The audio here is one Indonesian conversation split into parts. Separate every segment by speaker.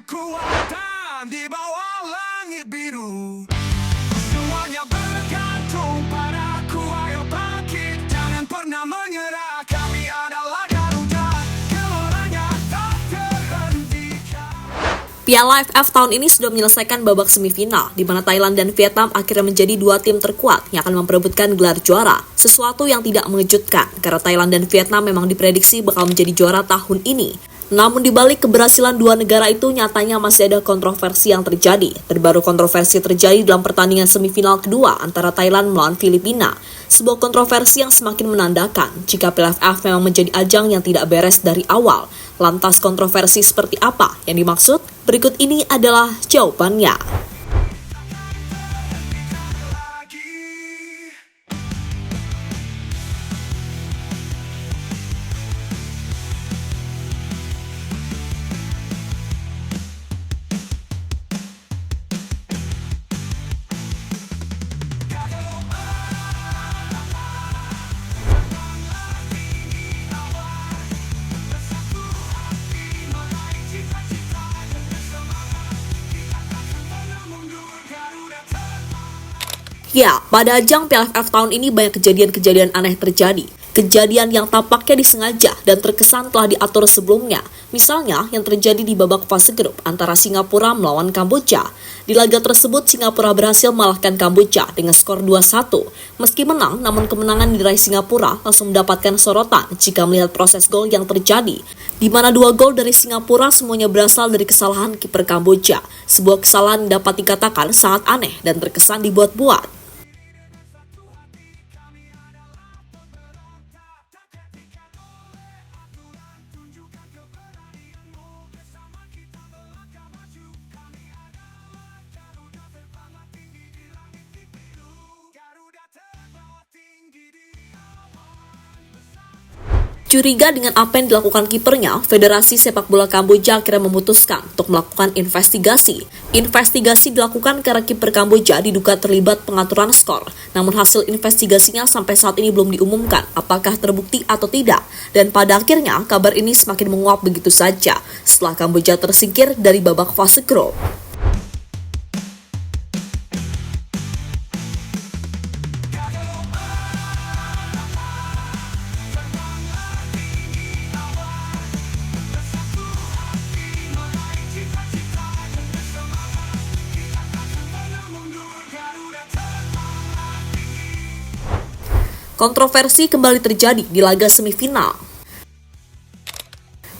Speaker 1: kekuatan di bawah langit biru. Semuanya bergantung padaku, ayo bangkit, jangan pernah menyerah. Kami adalah Garuda, geloranya tak terhentikan.
Speaker 2: Piala AFF tahun ini sudah menyelesaikan babak semifinal, di mana Thailand dan Vietnam akhirnya menjadi dua tim terkuat yang akan memperebutkan gelar juara. Sesuatu yang tidak mengejutkan, karena Thailand dan Vietnam memang diprediksi bakal menjadi juara tahun ini. Namun di balik keberhasilan dua negara itu, nyatanya masih ada kontroversi yang terjadi. Terbaru kontroversi terjadi dalam pertandingan semifinal kedua antara Thailand melawan Filipina. Sebuah kontroversi yang semakin menandakan jika Piala AFF memang menjadi ajang yang tidak beres dari awal. Lantas kontroversi seperti apa yang dimaksud? Berikut ini adalah jawabannya. Ya, pada ajang Piala AFF tahun ini banyak kejadian-kejadian aneh terjadi. Kejadian yang tampaknya disengaja dan terkesan telah diatur sebelumnya. Misalnya yang terjadi di babak fase grup antara Singapura melawan Kamboja. Di laga tersebut Singapura berhasil mengalahkan Kamboja dengan skor 2-1. Meski menang, namun kemenangan diraih Singapura langsung mendapatkan sorotan jika melihat proses gol yang terjadi. Di mana dua gol dari Singapura semuanya berasal dari kesalahan kiper Kamboja. Sebuah kesalahan dapat dikatakan sangat aneh dan terkesan dibuat-buat. Curiga dengan apa yang dilakukan kipernya, Federasi Sepak Bola Kamboja akhirnya memutuskan untuk melakukan investigasi. Investigasi dilakukan karena kiper Kamboja diduga terlibat pengaturan skor. Namun hasil investigasinya sampai saat ini belum diumumkan apakah terbukti atau tidak. Dan pada akhirnya kabar ini semakin menguap begitu saja setelah Kamboja tersingkir dari babak fase grup. Kontroversi kembali terjadi di laga semifinal.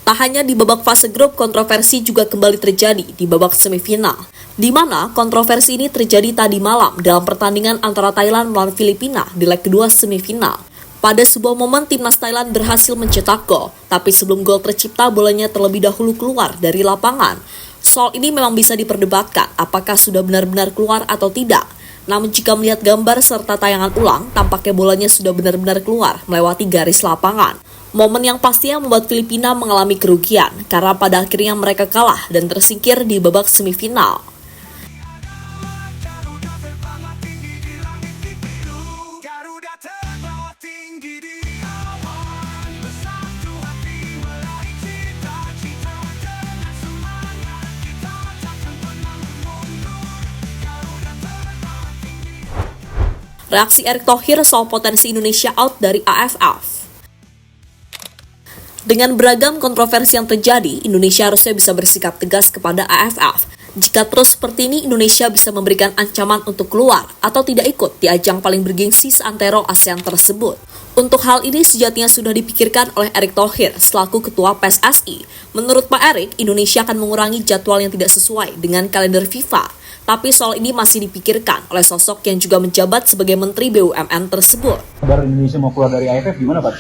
Speaker 2: Tak hanya di babak fase grup, kontroversi juga kembali terjadi di babak semifinal, di mana kontroversi ini terjadi tadi malam dalam pertandingan antara Thailand melawan Filipina di leg kedua semifinal. Pada sebuah momen, timnas Thailand berhasil mencetak gol, tapi sebelum gol tercipta, bolanya terlebih dahulu keluar dari lapangan. Soal ini memang bisa diperdebatkan, apakah sudah benar-benar keluar atau tidak. Namun jika melihat gambar serta tayangan ulang, tampaknya bolanya sudah benar-benar keluar melewati garis lapangan. Momen yang pastinya membuat Filipina mengalami kerugian, karena pada akhirnya mereka kalah dan tersingkir di babak semifinal. Reaksi Erick Thohir soal potensi Indonesia out dari AFF. Dengan beragam kontroversi yang terjadi, Indonesia harusnya bisa bersikap tegas kepada AFF. Jika terus seperti ini, Indonesia bisa memberikan ancaman untuk keluar atau tidak ikut di ajang paling bergengsi seantero ASEAN tersebut. Untuk hal ini sejatinya sudah dipikirkan oleh Erick Thohir selaku Ketua PSSI. Menurut Pak Erick, Indonesia akan mengurangi jadwal yang tidak sesuai dengan kalender FIFA. Tapi soal ini masih dipikirkan oleh sosok yang juga menjabat sebagai Menteri BUMN tersebut.
Speaker 3: Kabar Indonesia mau keluar dari AFF gimana, Pak?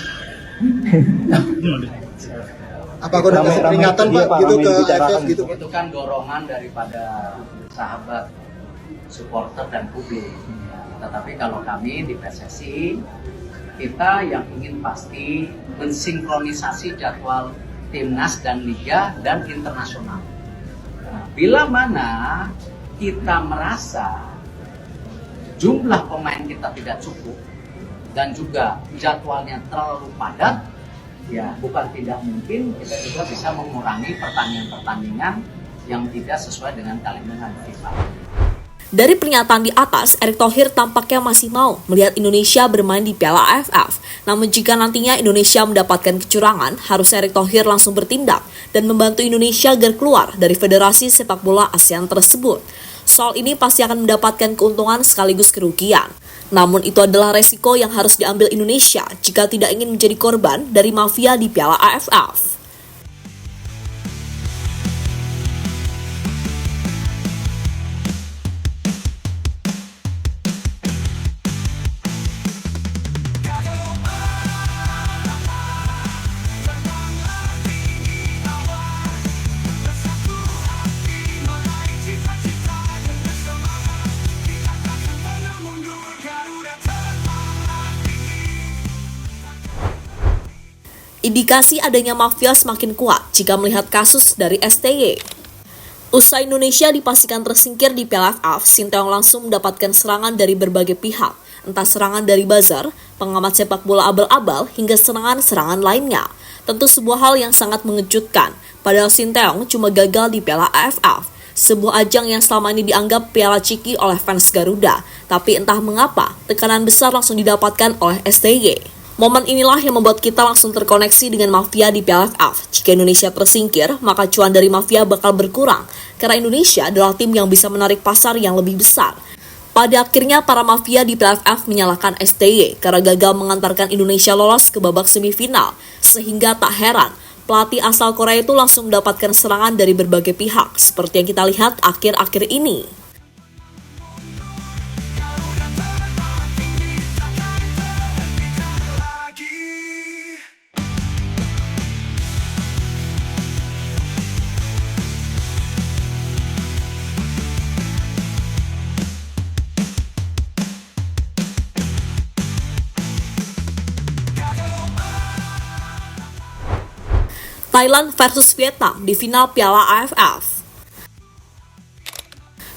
Speaker 4: Apa kau kasih peringatan Pak gitu ke AFF gitu?
Speaker 5: Itu kan dorongan daripada sahabat, supporter dan publik. Tetapi kalau kami di PSSI, kita yang ingin pasti mensinkronisasi jadwal timnas dan liga dan internasional. Bila mana kita merasa jumlah pemain kita tidak cukup dan juga jadwalnya terlalu padat, ya bukan tidak mungkin kita juga bisa mengurangi pertandingan-pertandingan yang tidak sesuai dengan kalimat FIFA.
Speaker 2: Dari pernyataan di atas, Erick Thohir tampaknya masih mau melihat Indonesia bermain di Piala AFF. Namun jika nantinya Indonesia mendapatkan kecurangan, harusnya Erick Thohir langsung bertindak dan membantu Indonesia agar keluar dari Federasi Sepak Bola ASEAN tersebut. Soal ini pasti akan mendapatkan keuntungan sekaligus kerugian. Namun itu adalah resiko yang harus diambil Indonesia jika tidak ingin menjadi korban dari mafia di Piala AFF. Indikasi adanya mafia semakin kuat jika melihat kasus dari STY. Usai Indonesia dipastikan tersingkir di Piala AFF, Sinteyong langsung mendapatkan serangan dari berbagai pihak, entah serangan dari buzzer, pengamat sepak bola abal-abal, hingga serangan-serangan lainnya. Tentu sebuah hal yang sangat mengejutkan, padahal Sinteyong cuma gagal di Piala AFF, sebuah ajang yang selama ini dianggap piala ciki oleh fans Garuda. Tapi entah mengapa, tekanan besar langsung didapatkan oleh STY. Momen inilah yang membuat kita langsung terkoneksi dengan mafia di Piala AFF. Jika Indonesia tersingkir, maka cuan dari mafia bakal berkurang, karena Indonesia adalah tim yang bisa menarik pasar yang lebih besar. Pada akhirnya, para mafia di Piala AFF menyalahkan STY karena gagal mengantarkan Indonesia lolos ke babak semifinal, sehingga tak heran pelatih asal Korea itu langsung mendapatkan serangan dari berbagai pihak, seperti yang kita lihat akhir-akhir ini. Thailand versus Vietnam di final Piala AFF.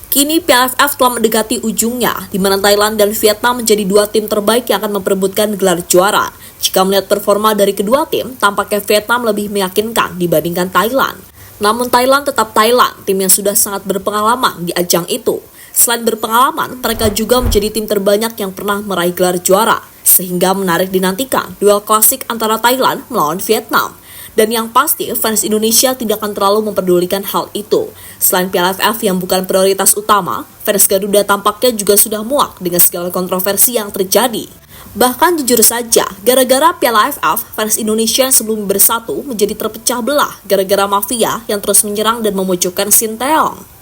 Speaker 2: Kini Piala AFF telah mendekati ujungnya, di mana Thailand dan Vietnam menjadi dua tim terbaik yang akan memperebutkan gelar juara. Jika melihat performa dari kedua tim, tampaknya Vietnam lebih meyakinkan dibandingkan Thailand. Namun Thailand tetap Thailand, tim yang sudah sangat berpengalaman di ajang itu. Selain berpengalaman, mereka juga menjadi tim terbanyak yang pernah meraih gelar juara, sehingga menarik dinantikan duel klasik antara Thailand melawan Vietnam. Dan yang pasti, fans Indonesia tidak akan terlalu memperdulikan hal itu. Selain Piala AFF yang bukan prioritas utama, fans Garuda tampaknya juga sudah muak dengan segala kontroversi yang terjadi. Bahkan jujur saja, gara-gara Piala AFF, fans Indonesia yang sebelum bersatu menjadi terpecah belah gara-gara mafia yang terus menyerang dan memojokkan Sinteyong.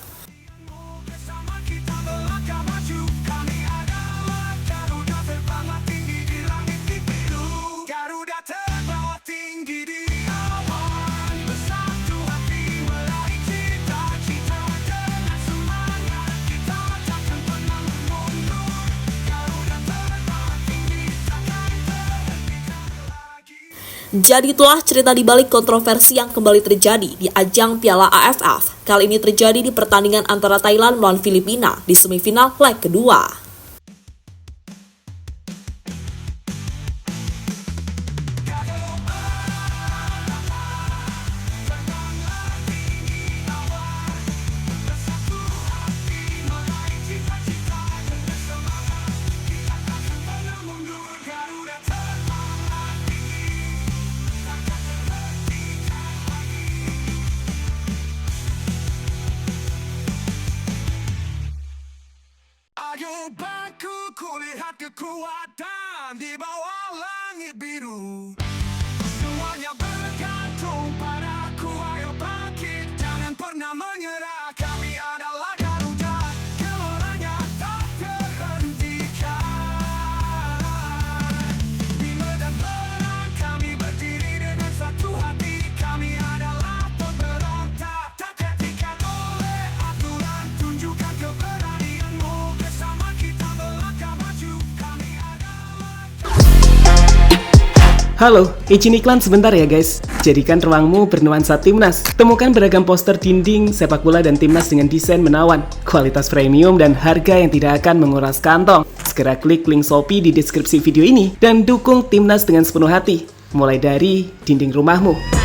Speaker 2: Jadi itulah cerita di balik kontroversi yang kembali terjadi di ajang Piala AFF. Kali ini terjadi di pertandingan antara Thailand melawan Filipina di semifinal leg kedua.
Speaker 1: Ayo bangku kulihat kekuatan di bawah langit biru. Semuanya bergantung padaku, ayo bangkit, jangan pernah menyerah. Kami adalah Garuda, geloranya tak terhentikan. Di medan perang kami berdiri dengan satu hati. Kami adalah pemberontak, tak terhentikan oleh aturan. Tunjukkan keberanianmu.
Speaker 6: Halo, izin iklan sebentar ya guys. Jadikan ruangmu bernuansa timnas. Temukan beragam poster dinding, sepak bola dan timnas dengan desain menawan, kualitas premium dan harga yang tidak akan menguras kantong. Segera klik link Shopee di deskripsi video ini dan dukung timnas dengan sepenuh hati. Mulai dari dinding rumahmu.